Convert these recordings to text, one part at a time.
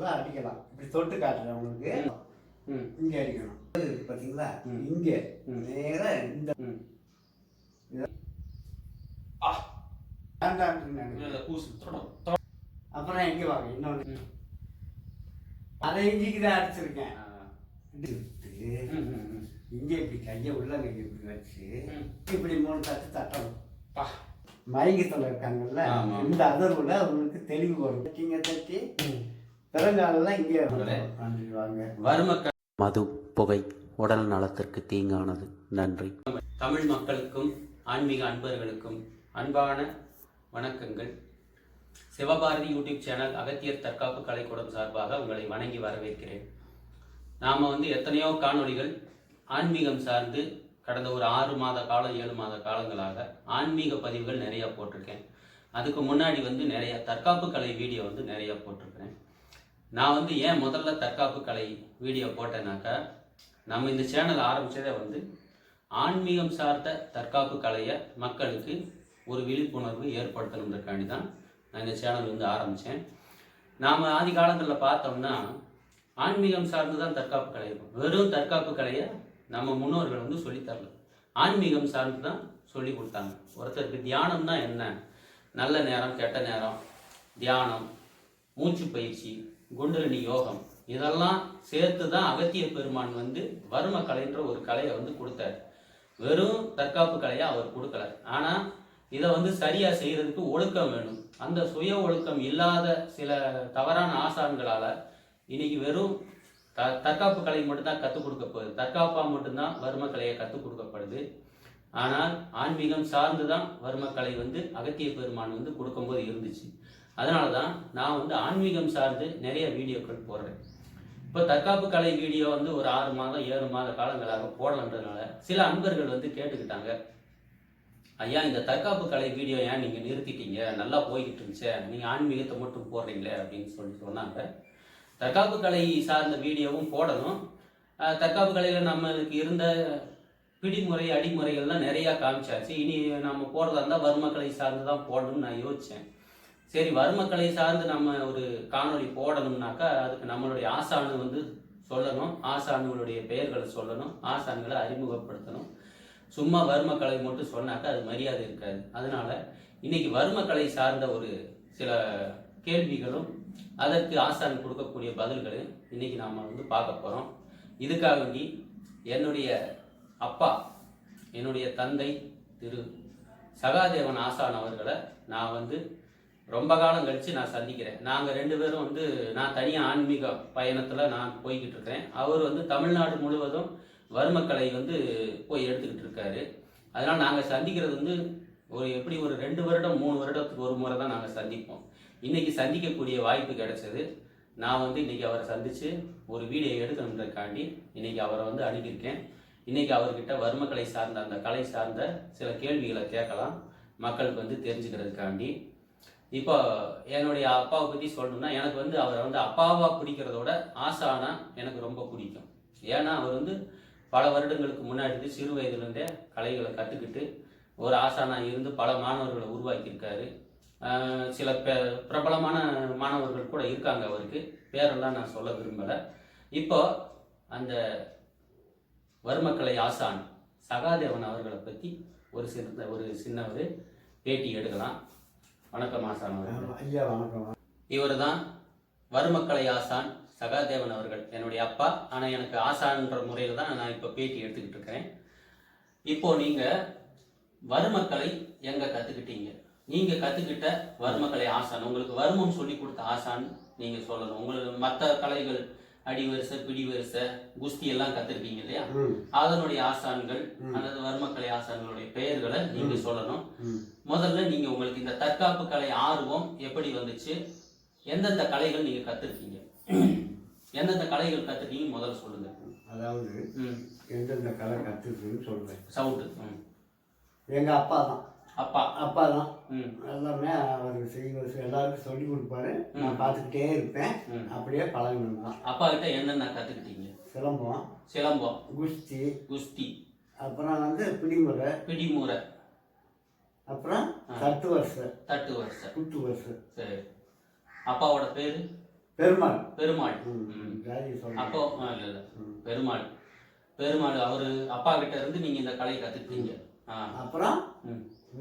தான் அடிக்கலாம். இப்படி தொட்டு காட்டுறேன் உங்களுக்கு. இங்கே அடிக்கணும். பார்த்தீங்களா, இங்கே நேராக இந்த அப்புறம் எங்கே வாங்க இன்னொன்று அதை இஞ்சிக்கு தான் அடிச்சிருக்கேன். இங்கே இப்படி கையை உள்ள கையை இப்படி வச்சு இப்படி 3 தட்டு தட்டணும். மயக்கத்தில் இருக்காங்கல்ல, இந்த அதர்வுல அவங்களுக்கு தெளிவு வரும். தட்டிங்க தட்டி பிறங்காலெல்லாம் இங்கே வந்துடுவாங்க. வறுமக்கள் மது புகை உடல் நலத்திற்கு தீங்கானது. நன்றி. தமிழ் மக்களுக்கும் ஆன்மீக அன்பர்களுக்கும் அன்பான வணக்கங்கள். சிவபாரதி யூடியூப் சேனல் அகத்தியர் தற்காப்பு கலைக்கூடம் சார்பாக உங்களை வணங்கி வரவேற்கிறேன். நாம் எத்தனையோ காணொளிகள் ஆன்மீகம் சார்ந்து கடந்த ஒரு 6 மாத காலம் 7 மாத காலங்களாக ஆன்மீக பதிவுகள் நிறையா போட்டிருக்கேன். அதுக்கு முன்னாடி நிறைய தற்காப்பு கலை வீடியோ நிறையா போட்டிருக்கிறேன். நான் ஏன் முதல்ல தற்காப்பு கலை வீடியோ போட்டேனாக்கா, நம்ம இந்த சேனல் ஆரம்பித்ததே ஆன்மீகம் சார்ந்த தற்காப்பு கலையை மக்களுக்கு ஒரு விழிப்புணர்வு ஏற்படுத்தணுன்றதுக்காண்டி தான் நான் இந்த சேனல் ஆரம்பித்தேன். நாம் ஆதி காலங்களில் பார்த்தோம்னா ஆன்மீகம் சார்ந்து தான் தற்காப்பு கலை இருக்கும். வெறும் தற்காப்பு கலையை நம்ம முன்னோர்கள் சொல்லித்தரல, ஆன்மீகம் சார்ந்து தான் சொல்லி கொடுத்தாங்க. ஒருத்தருக்கு தியானம்னா என்ன, நல்ல நேரம் கெட்ட நேரம், தியானம், மூச்சு பயிற்சி, குண்டலினி யோகம், இதெல்லாம் சேர்த்து தான் அகத்திய பெருமான் வர்ம கலைன்ற ஒரு கலையை கொடுத்தாரு. வெறும் தற்காப்பு கலையை அவர் கொடுக்கல. ஆனால் இதை சரியாக செய்கிறதுக்கு ஒழுக்கம் வேணும். அந்த சுய ஒழுக்கம் இல்லாத சில தவறான ஆசான்களால் இன்னைக்கு வெறும் தற்காப்பு கலை மட்டும்தான் கற்றுக் கொடுக்கப்படுது. தற்காப்பாக மட்டும்தான் வர்ம கலையை கற்றுக் கொடுக்கப்படுது. ஆனால் ஆன்மீகம் சார்ந்து தான் வர்ம கலை அகத்திய பெருமான் கொடுக்கும்போது இருந்துச்சு. அதனால தான் நான் ஆன்மீகம் சார்ந்து நிறைய வீடியோக்கள் போடுறேன். இப்போ தற்காப்பு கலை வீடியோ ஒரு 6 மாதம் 7 மாத காலங்களாக போடலன்றதுனால சில அன்பர்கள் கேட்டுக்கிட்டாங்க, ஐயா இந்த தற்காப்பு கலை வீடியோ ஏன் நீங்கள் நிறுத்திட்டீங்க, நல்லா போய்கிட்டு இருந்துச்சு, நீங்கள் ஆன்மீகத்தை மட்டும் போடுறீங்களே அப்படின்னு சொன்னாங்க. தற்காப்பு கலை சார்ந்த வீடியோவும் போடணும். தற்காப்பு கலையில் நம்மளுக்கு இருந்த பிடிமுறை அடிமுறைகள்லாம் நிறையா காமிச்சாச்சு. இனி நம்ம போடுறதா இருந்தால் வர்மக்கலை சார்ந்து தான் போடணும்னு நான் யோசித்தேன். சரி, வர்மக்கலை சார்ந்து நம்ம ஒரு காணொளி போடணும்னாக்கா அதுக்கு நம்மளுடைய ஆசானு சொல்லணும், ஆசான்களுடைய பெயர்களை சொல்லணும், ஆசான்களை அறிமுகப்படுத்தணும். சும்மா வர்மக்கலை மட்டும் சொன்னாக்கா அது மரியாதை இருக்காது. அதனால இன்னைக்கு வர்மக்கலை சார்ந்த ஒரு சில கேள்விகளும் அதற்கு ஆசான் கொடுக்கக்கூடிய பதில்களும் இன்னைக்கு நாம் பார்க்க போகிறோம். இதுக்காக வேண்டி என்னுடைய அப்பா, என்னுடைய தந்தை திரு சகாதேவன் ஆசான் அவர்களை நான் ரொம்ப காலம் கழித்து நான் சந்திக்கிறேன். நாங்கள் 2 பேரும் நான் தனியாக ஆன்மீக பயணத்தில் நான் போய்கிட்டு இருக்கிறேன். அவர் தமிழ்நாடு முழுவதும் வர்மக்கலை போய் எடுத்துக்கிட்டு இருக்காரு. அதனால் நாங்கள் சந்திக்கிறது எப்படி ஒரு 2 வருடம் 3 வருடத்துக்கு ஒரு முறை தான் நாங்கள் சந்திப்போம். இன்றைக்கி சந்திக்கக்கூடிய வாய்ப்பு கிடைச்சது. நான் இன்றைக்கி அவரை சந்தித்து ஒரு வீடியோ எடுக்கணுன்றதுக்காண்டி இன்றைக்கி அவரை அணுகியிருக்கேன். இன்றைக்கி அவர்கிட்ட வர்மக்கலை சார்ந்த அந்த கலை சார்ந்த சில கேள்விகளை கேட்கலாம், மக்களுக்கு தெரிஞ்சுக்கிறதுக்காண்டி. இப்போ என்னுடைய அப்பாவை பற்றி சொல்லணும்னா, எனக்கு அவரை அப்பாவாக பிடிக்கிறதோட ஆசானா எனக்கு ரொம்ப பிடிக்கும். ஏன்னா அவர் பல வருடங்களுக்கு முன்னாடி சிறு வயதுலேருந்தே கலைகளை கற்றுக்கிட்டு ஒரு ஆசானாக இருந்து பல மாணவர்களை உருவாக்கியிருக்காரு. சில பிரபலமான மாணவர்கள் கூட இருக்காங்க அவருக்கு, பேரெல்லாம் நான் சொல்ல விரும்பலை. இப்போ அந்த வர்மக்கலை ஆசான் சகாதேவன் அவர்களை பற்றி ஒரு சின்ன பேட்டி எடுக்கலாம். வணக்கம் ஆசான் அவர்கள். ஐயா வணக்கம். இவர் தான் வர்மக்கலை ஆசான் சகாதேவன் அவர்கள், என்னுடைய அப்பா. ஆனால் எனக்கு ஆசான்ற முறையில் தான் நான் இப்போ பேட்டி எடுத்துக்கிட்டு இருக்கிறேன். இப்போ நீங்கள் வர்மக்கலை எங்கே கற்றுக்கிட்டீங்க, நீங்கள் கற்றுக்கிட்ட வர்மக்கலை ஆசான், உங்களுக்கு வர்மம் சொல்லி கொடுத்த ஆசான் நீங்கள் சொல்லணும். உங்களுக்கு மற்ற கலைகள் அடி வரிசை, பிடி வரிசை, குஸ்தி எல்லாம் கற்றுருக்கீங்க இல்லையா, அதனுடைய ஆசான்கள் அல்லது வர்மக்கலை ஆசான்களுடைய பெயர்களை நீங்கள் சொல்லணும். முதல்ல நீங்கள் உங்களுக்கு இந்த தற்காப்பு கலை ஆர்வம் எப்படி வந்துச்சு, எந்தெந்த கலைகள் நீங்கள் கற்றுருக்கீங்க, எந்தெந்த கலைகள் கற்றுருக்கீங்கன்னு முதல்ல சொல்லுங்க. அதாவது எந்தெந்த கலை கற்றுருக்குன்னு சொல்கிறேன். சவுண்டு எங்கள் அப்பா தான். அப்பா தான் எல்லாமே அவர் செய்வது எல்லாருக்கும் சொல்லி கொடுப்பாரு. நான் பார்த்துக்கிட்டே இருப்பேன், அப்படியே பழகணும் தான். அப்பா கிட்ட என்னென்ன கற்றுக்கிட்டீங்க? சிலம்பம், குஸ்தி, அப்புறம் பிடிமுறை, அப்புறம் தட்டு வரிசை, குத்து வரிசை. சரி, அப்பாவோட பேர்? பெருமாள். பெருமாள். அப்போ இல்ல பெருமாள். பெருமாள் அவரு அப்பா கிட்ட இருந்து நீங்க இந்த கலையை கத்துக்கிட்டீங்க. அப்புறம்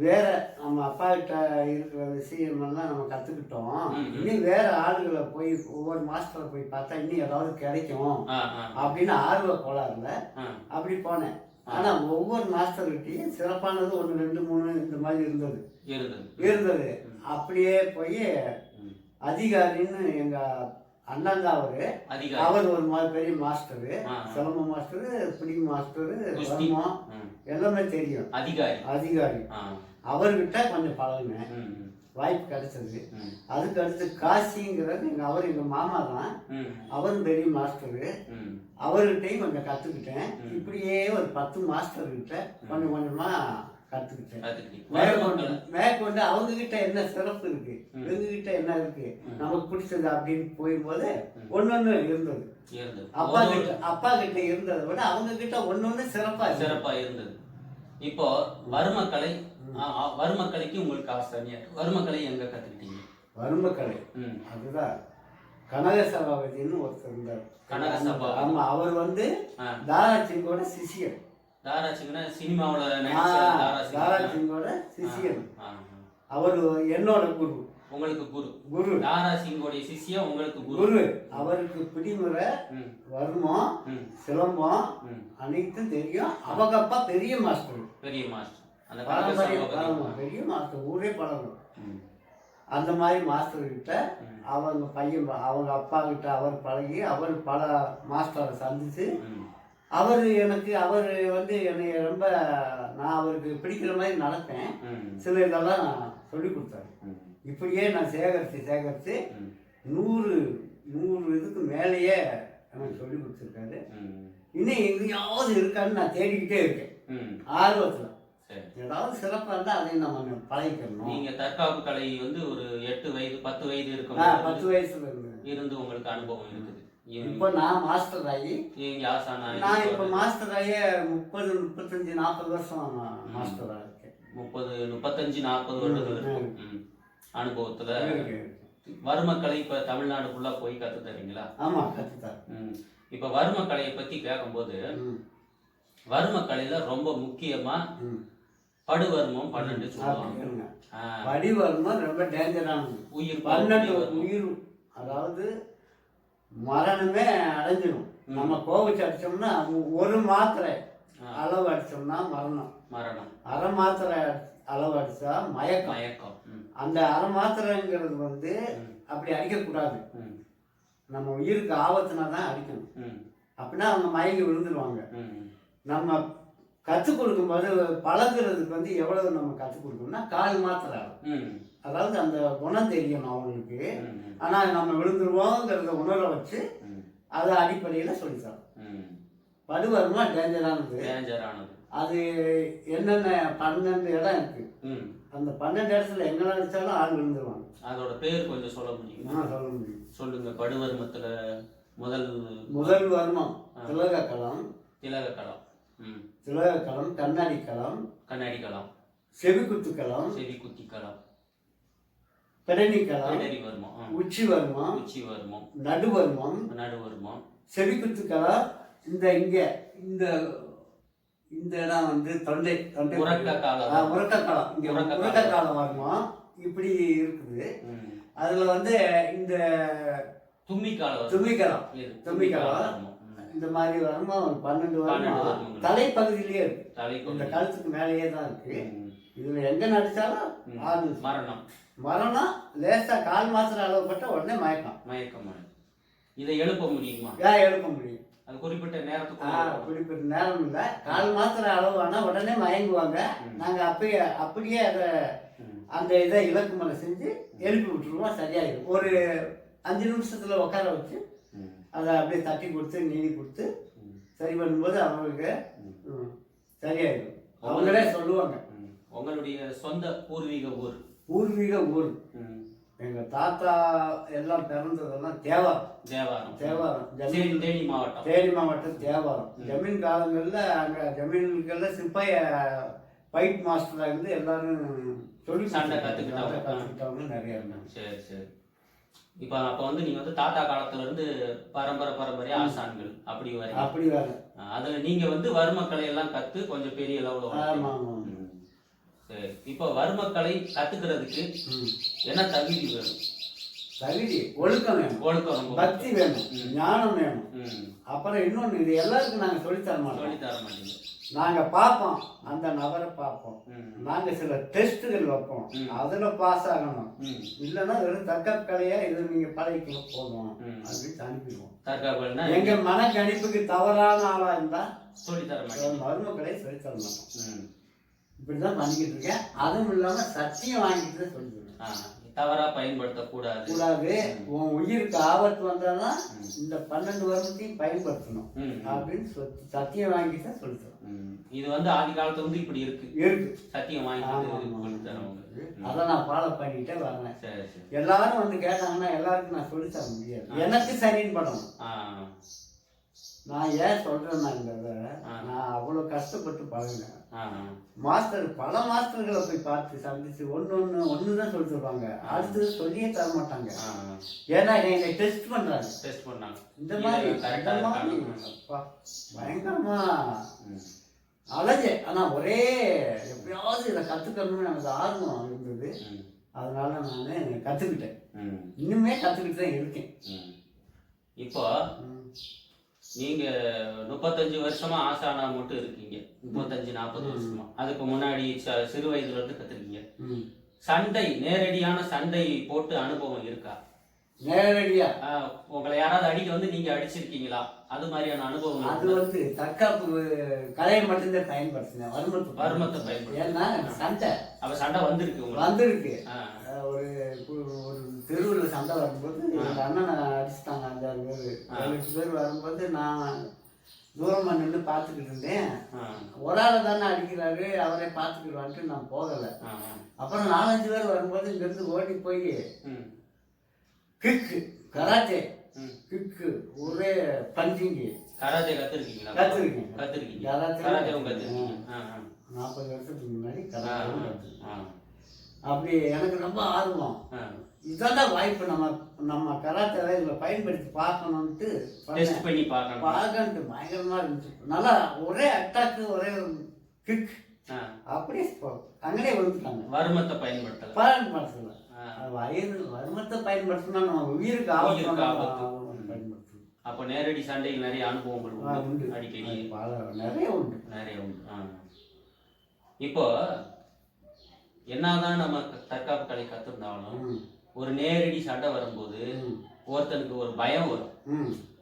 வேற நம்ம அப்பா கிட்ட இருக்கிற விஷயமெல்லாம் நம்ம கத்துக்கிட்டோம். இன்னும் வேற ஆளுகளை போய் ஒவ்வொரு மாஸ்டரை போய் பார்த்தா இன்னும் ஏதாவது கிடைக்கும் அப்படின்னு ஆர்வ கோளாறுல அப்படி போனேன். ஆனா ஒவ்வொரு மாஸ்டர்கிட்டையும் சிறப்பானது 1 2 3 இந்த மாதிரி இருந்தது. அப்படியே போய் அதிகாரின்னு எங்க அண்ணன் தான் அவர் ஒரு பெரிய மாஸ்டரு, சிலம்ப மாஸ்டரு, பிடிக்கு மாஸ்டரு, வர்மம் எல்லாமே தெரியும். அதிகாரி அவர்கிட்ட கொஞ்சம் பழகினேன், வாய்ப்பு கிடைச்சது. அதுக்கு அடுத்து காசிங்கிறது எங்க மாமா தான், அவரும் பெரிய மாஸ்டரு, அவர்கிட்டையும் கொஞ்சம் கற்றுக்கிட்டேன். இப்படியே ஒரு 10 மாஸ்டர்கிட்ட கொஞ்சம் கொஞ்சமா கற்றுக்கிட்டேன். மேற்கொண்டு அவங்க கிட்ட என்ன சிறப்பு இருக்கு, எங்ககிட்ட என்ன இருக்கு, நமக்கு பிடிச்சது அப்படின்னு போகும்போது ஒன்னொன்னு இருந்தது. அப்பா கிட்ட இருந்ததை விட அவங்க கிட்ட ஒன்னொன்னு சிறப்பா இருந்தது. இப்போ வர்மக்கலைக்கு உங்களுக்கு ஆசை. வர்மக்கலை எங்க கத்துக்கிட்டீங்க? வர்மக்கலை அதுதான் கனகசபாபதினு ஒருத்தர் இருந்தார். ஆமா, அவர் தாராசிங்கோட சிஷியர். தாராசிங்னா சினிமாவோட தாராசிங்கோட சிஷியர். அவர் என்னோட குரு. உங்களுக்கு குரு. தாராசிங்கோட சிஷியா உங்களுக்கு குரு. அவருக்கு பிடிமுறை, வர்மம், சிலம்பம் அனைத்தும் தெரியும். அவங்க அப்பா பெரிய மாஸ்டர். பெரிய மாஸ்டர், ஊரே பழகும். அந்த மாதிரி மாஸ்டர் கிட்ட அவங்க பையன், அவங்க அப்பா கிட்ட அவர் பழகி, அவர் பல மாஸ்டரை சந்திச்சு, அவர் என்னை ரொம்ப, நான் அவருக்கு பிடிக்கிற மாதிரி நடப்பேன். சில இதெல்லாம் சொல்லி கொடுத்தாரு. இப்படியே நான் சேகரித்து 100 இதுக்கு மேலேயே எனக்கு சொல்லி கொடுத்துருக்காரு. இன்னும் எங்கேயாவது இருக்கான்னு நான் தேடிக்கிட்டே இருக்கேன் ஆர்வத்தில். ஏதாவது சிறப்பாக இருந்தால் அதையும் நம்ம பழகிக்கணும். நீங்கள் தற்காப்பு கலை ஒரு 8 வயது 10 வயது இருக்கும். 10 வயசுல இருந்து உங்களுக்கு அனுபவம் இருக்குது. இப்போ நான் மாஸ்டர் ஆகி, நான் இப்போ மாஸ்டர் ஆகி 30 35 40 வருஷம் மாஸ்டராக இருக்கேன். 30 35 40 வருடங்கள் இருக்கும் அனுபவத்துல. வர்மக்கலை இப்ப தமிழ்நாடு ஃபுல்லா போய் கத்து தரீங்களா? ஆமா, கத்துத்தரேன். இப்ப வர்மக்கலையை பத்தி கேட்கும்போது, வர்மக்கலையில ரொம்ப முக்கியமா படுவர்மம் 12 சொல்லுவாங்க. படிவர்மம் ரொம்ப டேஞ்சரானது. உயிர் 12 உயிர், அதாவது மரணமே அடைஞ்சிடும். நம்ம கோவிச்சு அடிச்சோம்னா ஒரு மாத்திரை அளவு அடிச்சோம்னா மரணம். அரை மாத்திரை அளவு அடிச்சா மயக்கம். அந்த அரை மாத்திரைங்கிறது அப்படி அடிக்கக்கூடாது. நம்ம உயிருக்கு ஆபத்துனா தான் அடிக்கணும். அப்படின்னா அவங்க மயங்கி விழுந்துருவாங்க. நம்ம கற்றுக் கொடுக்கும்போது பழகுறதுக்கு எவ்வளவு நம்ம கற்றுக் கொடுக்கணும்னா 1/4 மாத்திரை. அதாவது அந்த குணம் தெரியணும் அவங்களுக்கு. ஆனால் நம்ம விழுந்துருவோங்கிறத உணர வச்சு அதை அடிப்படையில் சொல்லித்தரோம். படுவர்மா டேஞ்சரானது. அது என்னென்ன 12 இடம் இருக்கு. அந்த 12 இடத்துல எங்கே நினைச்சாலும் ஆள் விழுந்துருவாங்க. அதோட பேர் கொஞ்சம் சொல்ல முடியுமா? சொல்ல முடியும். சொல்லுங்க. படுவர்மத்துல முதல் வர்மம் திலகக்கலம், கண்ணாடி களம், செவிக்குத்திக்களம், பெடனிக்களம், உச்சி வர்மம், நடுவர்மம், செவிக்குத்துக்களம். இந்த இடம் தொண்டை உறக்க காலம் வர்மம் இப்படி இருக்குது. அதுல இந்த தும்மிக்காலம் இந்த மாதிரி வர்மம் 12 வர்மம் தலைப்பகுதியிலேயே இருக்கு. இந்த கழுத்துக்கு மேலேயே தான் இருக்கு. இதுல எங்க நடிச்சாலும் மரணம் லேசா 1/4 மாத்திரை அளவுப்பட்ட உடனே மயக்கம். இதை எழுப்ப முடியுமா? எழுப்ப முடியும். அது குறிப்பிட்ட நேரத்துக்கு குறிப்பிட்ட நேரம் இல்லை. 1/4 மாத்திரை அளவு ஆனால் உடனே மயங்குவாங்க. நாங்கள் அப்படியே அதை அந்த இதை இலக்குமலை செஞ்சு எழுப்பி விட்டுருவோம். சரியாயிடும். ஒரு 5 நிமிஷத்துல உட்கார வச்சு அதை அப்படியே தட்டி கொடுத்து நீவி கொடுத்து சரி பண்ணும்போது அவங்களுக்கு சரியாயிடும். அவங்களே சொல்லுவாங்க. உங்களுடைய சொந்த பூர்வீக ஊர் எங்க தாத்தா எல்லாம் பிறந்ததெல்லாம் தேவாரம். தேனி மாவட்டம் தேவாரம். ஜமீன் காலங்கள்ல அங்க ஜமீன்கள்ல சிப்பாய ஃபைட் மாஸ்டரா இருந்து எல்லாரும் சொல்லி கத்துக்கிட்டவங்க நிறைய இருந்தாங்க. சரி. இப்போ அப்போ வந்து நீங்க வந்து தாத்தா காலத்துல இருந்து பரம்பரையா ஆசான்கள் அப்படி வரீங்க. அப்படி வர அதுல நீங்க வந்து வர்மக்கலை எல்லாம் கத்து கொஞ்சம் பெரிய லெவலில் ஆமாம் ஆமாம். சரி. இப்போ வர்மக்கலை கத்துக்கிறதுக்கு என்ன தகுதி வேணும்? தகுதி ஒழுக்கம் வேணும், ஒழுக்கம், பக்தி வேணும், ஞானம் வேணும். அப்புறம் இன்னொன்று, இது எல்லாருக்கும் நாங்கள் சொல்லித்தர மாட்டோம். நாங்கள் பார்ப்போம், அந்த நபரை பார்ப்போம், நாங்கள் சில டெஸ்ட்டுகள் வைப்போம், அதில் பாஸ் ஆகணும். இல்லைன்னா வெறும் தற்காப்பு கலையா இது நீங்கள் பழகிக்கணும் போதும் அப்படின்னு அனுப்பிடுவோம். எங்கள் மனக்கணிப்புக்கு தவறான ஆளாக இருந்தால் சொல்லித்தர மாட்டோம், மர்ம கலையை சொல்லித்தர மாட்டோம். இப்படிதான் பண்ணிக்கிட்டு இருக்கேன். அதுவும் இல்லாமல் சத்தியம் வாங்கிட்டு தான் சொல்லிடுவேன். தவறா பயன்படுத்தக்கூடாது கூடாது. உன் உயிருக்கு ஆபத்து வந்தாதான் இந்த 12 வருஷத்தையும் பயன்படுத்தணும் அப்படின்னு சத்தியம் வாங்கிட்டு தான் சொல்லித்தரோம். இது வந்து ஆதி காலத்துல வந்து இப்படி இருக்கு சத்தியம் வாங்கிட்டு. அதை நான் ஃபாலோ பண்ணிட்டே வரேன். எல்லாரும் வந்து கேட்டாங்கன்னா எல்லாருக்கும் நான் சொல்லி தர முடியாது. எனக்கு சரின்னு பண்ணணும். நான் ஏன் சொல்றேன்னாங்கிறத நான் அவ்வளோ கஷ்டப்பட்டு பழகினேன். மாஸ்டர் பல மாஸ்டர்களை போய் பார்த்து சந்திச்சு ஒன்று தான் சொல்லி தருவாங்க, அடுத்தது சொல்லியே தர மாட்டாங்க. ஏன்னா என்னை டெஸ்ட் பண்றாங்க. இந்த மாதிரி பயங்கரமா அழகு. ஆனா ஒரே எப்படியாவது இதை கத்துக்கணும்னு எனக்கு ஆர்வம் இருந்தது. அதனால நான் கத்துக்கிட்டேன். இன்னுமே கத்துக்கிட்டு தான் இருக்கேன். இப்போ நீங்க 35 வருஷமா ஆசானா மட்டும் இருக்கீங்க. 35-40 வருஷமா. அதுக்கு முன்னாடி சிறு வயதுல இருந்து கத்துருக்கீங்க. சண்டை, நேரடியான சண்டை போட்டு அனுபவம் இருக்கா? நேரடியா உங்களை யாராவது அடிக்க வந்து நீங்க அடிச்சிருக்கீங்களா? அது மாதிரியான அனுபவம்? அது வந்து தற்காப்பு கலையை மட்டும்தான் பயன்படுத்தினேன். வர்மத்தை பயன்படுத்த. ஏன்னா சண்டை சண்டை வந்திருக்கு. ஒரு தெருவில் சண்டை வரும்போது எங்கள் அண்ணனை அடிச்சுட்டாங்க. 5-6 பேர் வரும்போது நான் தூரமாக நின்று பார்த்துக்கிட்டு இருந்தேன். ஒரு ஆள் தானே அடிக்கிறாரு, அவரே பார்த்துக்கிடுவான்ட்டு நான் போகலை. அப்புறம் 4-5 பேர் வரும்போது இங்கேருந்து ஓடி போய் கிக்கு, கராத்தே கிக்கு, ஒரே பஞ்சிங்கு. கராத்தே கத்துருக்கீங்களா? கத்துருக்கீங்க. கராத்தே 40 வருஷத்துக்கு முன்னாடி கராத்தே. அப்படி எனக்கு ரொம்ப ஆர்வம். இதான் வாய்ப்பு. நம்ம கராத்தேவை இதில் பயன்படுத்தி பார்க்கணுன்ட்டு பார்க்கணுன்ட்டு பயங்கரமா இருந்துச்சு. நல்லா ஒரே அட்டாக்கு, ஒரே கிக், அப்படியே அங்கனே விழுந்துட்டாங்க. வர்மத்தை பயன்படுத்தல. வர்மத்தை பயன்படுத்தினா நம்ம உயிருக்கு ஆபத்து பயன்படுத்தணும். அப்போ நேரடி சண்டையில் நிறைய அனுபவங்கள் உண்டு. அடிக்கடி நிறைய உண்டு. இப்போ என்னதான் நம்ம தற்காப்பு கலை கத்துருந்தாலும் ஒரு நேரடி சண்டை வரும்போது ஒருத்தனுக்கு ஒரு பயம் வரும்.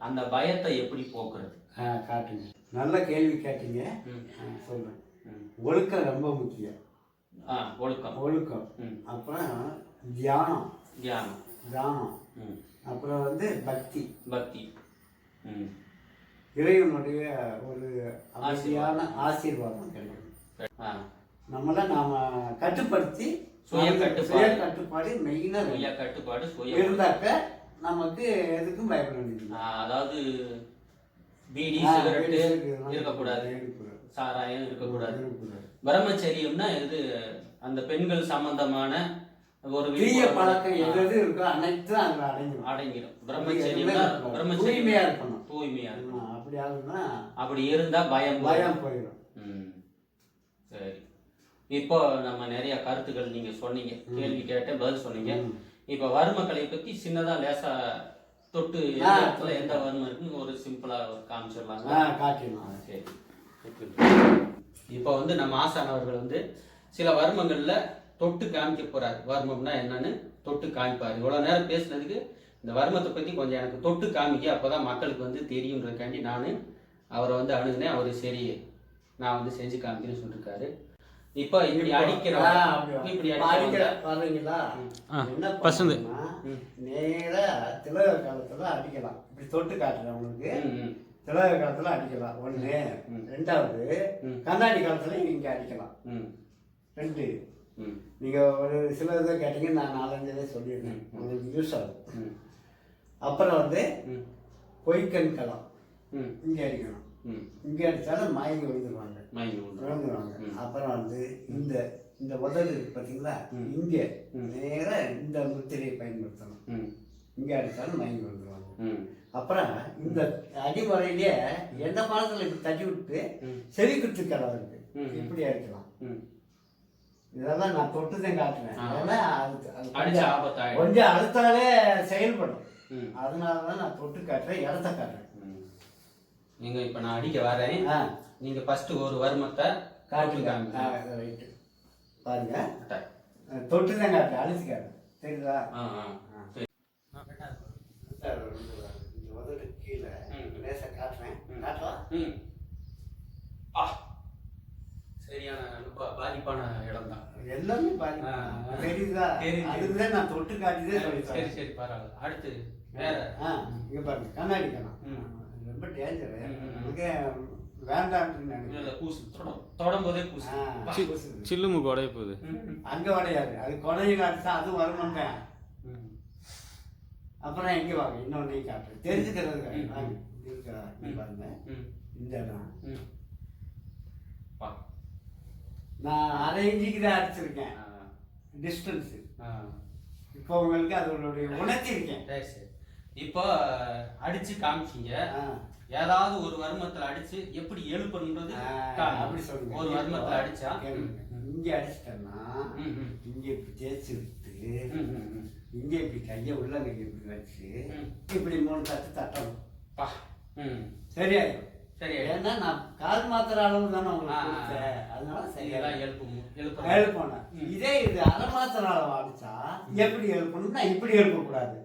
அந்த பயத்தை எப்படி போக்குறது? காட்டுங்க. நல்ல கேள்வி கேட்டீங்க, சொல்றேன். ஒழுக்கம் ரொம்ப முக்கியம். ஒழுக்கம். அப்புறம் தியானம். அப்புறம் வந்து பக்தி. இறைவனுடைய ஒரு அமைதியான ஆசீர்வாதம் கிடைக்கும். நம்மளை நாம கட்டுப்படுத்தி சுய கட்டுப்பாடு மெயினா இருந்தாக்க நமக்கு எதுக்கும் பயப்பட வேண்டியது. அதாவது பீடி, சிகரெட் இருக்கக்கூடாது, சாராயம் இருக்கக்கூடாது. பிரம்மச்சரியம்னா இது அந்த பெண்கள் சம்பந்தமான ஒரு தீய பழக்கம் எது இருக்கோ அனைத்தும் அதுல அடங்கிடும். பிரம்மச்சரியமா இருக்கணும், தூய்மையா இருக்கணும். அப்படி இருந்தா பயம் போயிடும். சரி. இப்போ நம்ம நிறைய கருத்துக்கள் நீங்க சொன்னீங்க, கேள்வி கேட்டேன், பதில் சொன்னீங்க. இப்போ வர்மக்கலை பத்தி சின்னதா லேசா தொட்டு எந்த வர்மம் இருக்குன்னு ஒரு சிம்பிளா காமிச்சிடலாம். சரி. இப்போ வந்து நம்ம ஆசான் அவர்கள் வந்து சில வர்மங்கள்ல தொட்டு காமிக்க போறாரு. வர்மம்னா என்னன்னு தொட்டு காமிப்பாரு. இவ்வளவு நேரம் பேசுனதுக்கு இந்த வர்மத்தை பத்தி கொஞ்சம் எனக்கு தொட்டு காமிக்க, அப்பதான் மக்களுக்கு வந்து தெரியுன்றதுக்காண்டி நான் அவரை வந்து அணுகுனேன். அவரு சரி நான் வந்து செஞ்சு காமிக்கிறேன்னு சொல்லிருக்காரு. இப்ப இப்படி அடிக்கிறீங்களா? நேரா திலக காலத்துல அடிக்கலாம். இப்படி தொட்டு காட்டுறேன் உங்களுக்கு. திலக காலத்துல அடிக்கலாம். 1. 2வது கண்ணாடி காலத்துல இங்க அடிக்கலாம். 2. நீங்க ஒரு சில இதை கேட்டீங்க, நான் 4-5 சொல்லியிருக்கேன், உங்களுக்கு யூஸ் ஆகும். அப்புறம் வந்து பொய்க்கண் களம் இங்க அடிக்கணும். இங்க அடிச்சாலும் மயங்கி விழுந்துருவாங்க. அப்புறம் வந்து இந்த உதடு இருக்கு பாத்தீங்களா, இங்க நேர இந்த முத்திரையை பயன்படுத்தணும். இங்கே அடித்தாலும் மயங்கி வந்துடுவாங்க. அப்புறம் இந்த அடிமுறையிலேயே எந்த மரத்தில் இப்படி தட்டி விட்டு செவி குத்துக்களை இருக்கு, இப்படி அடிக்கலாம். இதெல்லாம் நான் தொட்டுதான் காட்டுவேன். ஏன்னா அது கொஞ்சம் அடுத்தாலே செயல்படும். அதனால தான் நான் தொட்டு காட்டுறேன், இடத்த காட்டுறேன். நீங்கள் இப்போ நான் அடிக்க வரேன், நீங்கள் ஃபஸ்ட்டு ஒரு வருமத்தை காட்டுங்க. ரைட்டு பாருங்க, தொட்டு தான் காட்டுறேன், அழிச்சு காட்டுறேன். தெரியுதா? கீழே லேசாக காட்டுறேன். காட்டலாம். சரியான பாதிப்பான இடம் தான். எல்லாமே பாதிப்பு. தெரியுதா? அதுதான் நான் தொட்டு காட்டிதான் சொல்லிட்டேன். சரி சரி, பரவாயில்ல. அடுத்து வேற இங்கே பாருங்க, கண்ணாடி கணம் ரொம்ப டேஞ்சர். நமக்கு வேண்டாம்னு நினைக்கிறேன். பூசு தொடும் போதே பூசு, சில்லுமு உடைய போகுது. அங்கே உடையாது, அது கொடையை காட்டுச்சா அது வரணுங்க. அப்புறம் எங்கே வாங்க, இன்னொன்னையும் காட்டுறேன், தெரிஞ்சுக்கிறது இருக்கிறா. பாருங்க இந்த இடம் நான் 1/2 இன்ச்சுக்கு தான் அடிச்சிருக்கேன் டிஸ்டன்ஸு. இப்போ உங்களுக்கு அதனுடைய உணர்த்திருக்கேன். இப்போ அடிச்சு காமிச்சிங்க, ஏதாவது ஒரு வருமத்தில் அடிச்சு எப்படி எழுப்பணுன்றது அப்படி சொல்லுங்க. ஒரு வருமத்தில் அடிச்சா இங்கே அடிச்சிட்டேன்னா இங்கே இப்படி தேய்ச்சி விட்டு இங்கே இப்படி கையை உள்ள கையை இப்படி வச்சு இப்படி 3 தட்டு தட்டணும். சரியாயிடும். சரி, ஏன்னா நான் கால் மாத்திர அளவு தானே உங்களுக்கு கொடுத்தேன், அதனால சரியா எழுப்பணும். இதே இது அரை மாத்திர அளவு அடிச்சா எப்படி எழுப்பணும்னா இப்படி எழுப்பக்கூடாது.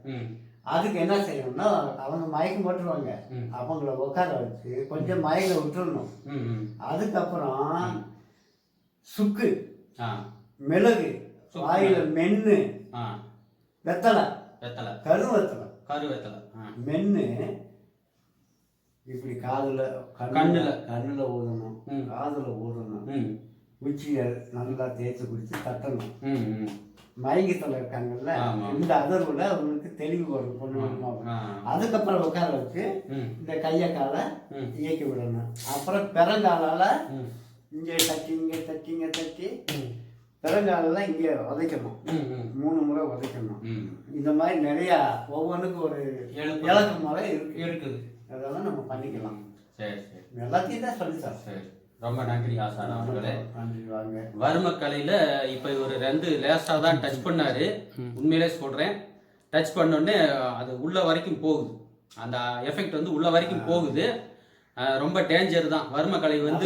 அதுக்கு என்ன செய்யணும்னா அவங்க மயக்கம் போட்டுருவாங்க, அவங்கள உட்கார வச்சு கொஞ்சம் மயக்க விட்டுறணும். அதுக்கப்புறம் சுக்கு, மிளகு, வாயில மென்னு, வெத்தலை, கருவேத்தலை மென்னு இப்படி கண்ணுல ஊதணும், காதுல ஊதணும், உச்சியை நல்லா தேய்ச்சி குடிச்சு தட்டணும். மயங்கத்தில் இருக்காங்கல்ல, இந்த அதிர்வுல அவங்களுக்கு தெளிவு வரும் பொண்ணு. அதுக்கப்புறம் உட்கார வச்சு இந்த கையை காலை இயக்கி விடணும். அப்புறம் பிறங்காலால இங்கே தட்டி இங்கே தட்டி இங்கே தட்டி பிறங்காலெல்லாம் இங்கே உதைக்கணும். 3 முறை உதைக்கணும். இந்த மாதிரி நிறையா ஒவ்வொன்றுக்கும் ஒரு இலக்கு முறை இருக்குது. அதெல்லாம் நம்ம பண்ணிக்கலாம். சரி சரி, எல்லாத்தையும் தான் சொல்லித்தரோம். சரி, ரொம்ப நன்றி ஆசான் அவர்களே. நன்றி. வாங்க. வருமக்கலையில் இப்போ ஒரு 2 லேசாக தான் டச் பண்ணாரு. உண்மையிலே சொல்கிறேன், டச் பண்ணோடனே அது உள்ள வரைக்கும் போகுது, அந்த எஃபெக்ட் வந்து உள்ள வரைக்கும் போகுது. ரொம்ப டேஞ்சர் தான். வருமக்கலை வந்து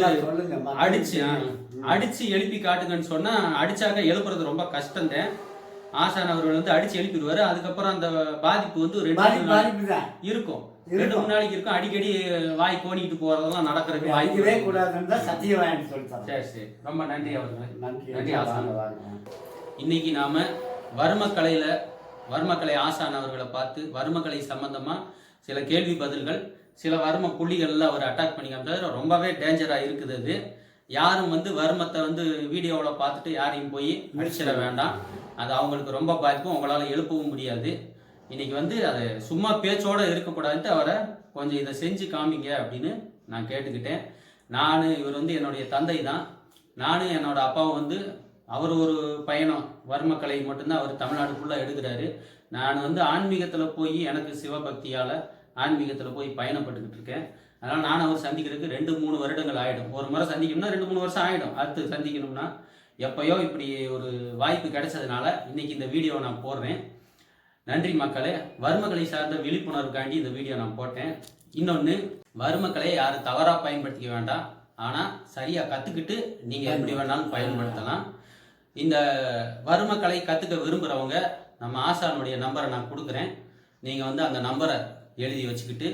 அடிச்சு எழுப்பி காட்டுங்கன்னு சொன்னா அடிச்சாக்க எழுப்புறது ரொம்ப கஷ்டம்தான். ஆசான் அவர்கள் வந்து அடிச்சு எழுப்பிடுவாரு. அதுக்கப்புறம் அந்த பாதிப்பு வந்து 2 இருக்கும், 2-3 நாளைக்கு இருக்கும். அடிக்கடி வாய் கோணிக்கிட்டு போறதெல்லாம் நடக்கிறது வாய்க்கவே கூடாதுன்னு சத்தியம் சொல்லிட்டாங்க. சரி சரி, ரொம்ப நன்றி அவர்களே. நன்றி ஆசான். இன்னைக்கு நாம வருமக்கலை ஆசான் அவர்களை பார்த்து வருமக்கலை சம்பந்தமா சில கேள்வி பதில்கள், சில வர்ம புள்ளிகள்லாம் அவர் அட்டாக் பண்ணி காமிச்சாரு. ரொம்பவே டேஞ்சராக இருக்குது. அது யாரும் வந்து வர்மத்தை வந்து வீடியோவில் பார்த்துட்டு யாரையும் போய் அடிச்சிட வேண்டாம். அது அவங்களுக்கு ரொம்ப பாதிப்பும், உங்களால் எழுப்பவும் முடியாது. இன்னைக்கு வந்து அது சும்மா பேச்சோடு இருக்கக்கூடாதுன்ட்டு அவரை கொஞ்சம் இதை செஞ்சு காமிங்க அப்படின்னு நான் கேட்டுக்கிட்டேன். இவர் வந்து என்னுடைய தந்தை தான். நானும் என்னோட அப்பாவும் வந்து அவர் ஒரு பயணம் வர்மக்கலை மட்டும்தான் அவர் தமிழ்நாடு ஃபுல்லாக எடுக்கிறாரு. நான் வந்து ஆன்மீகத்தில் போய் எனக்கு சிவபக்தியால் ஆன்மீகத்தில் போய் பயணப்பட்டுக்கிட்டு இருக்கேன். அதனால் நான் அவர் சந்திக்கிறதுக்கு 2-3 வருடங்கள் ஆகிடும். ஒரு முறை சந்திக்கணும்னா 2-3 வருஷம் ஆகிடும். அடுத்து சந்திக்கணும்னா எப்பயோ இப்படி ஒரு வாய்ப்பு கிடைச்சதுனால இன்னைக்கு இந்த வீடியோவை நான் போடுறேன். நன்றி மக்களே. வர்மக்கலை சார்ந்த விழிப்புணர்வுக்காண்டி இந்த வீடியோ நான் போட்டேன். இன்னொன்று, வர்மக்கலையை யாரும் தவறாக பயன்படுத்திக்க வேண்டாம். ஆனால் சரியாக கற்றுக்கிட்டு நீங்கள் எப்படி வேணாலும் பயன்படுத்தலாம். இந்த வர்மக்கலை கற்றுக்க விரும்புகிறவங்க நம்ம ஆசானுடைய நம்பரை நான் கொடுக்குறேன். நீங்கள் வந்து அந்த நம்பரை எழுதி வச்சுக்கிட்டு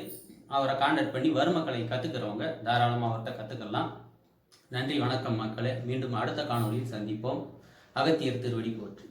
அவரை கான்டாக்ட் பண்ணி வர்மக்கலை கற்றுக்கிறவங்க தாராளமாக அவர்கிட்ட கற்றுக்கலாம். நன்றி, வணக்கம் மக்களே. மீண்டும் அடுத்த காணொலியில் சந்திப்போம். அகத்தியர் திருவடி போற்றி.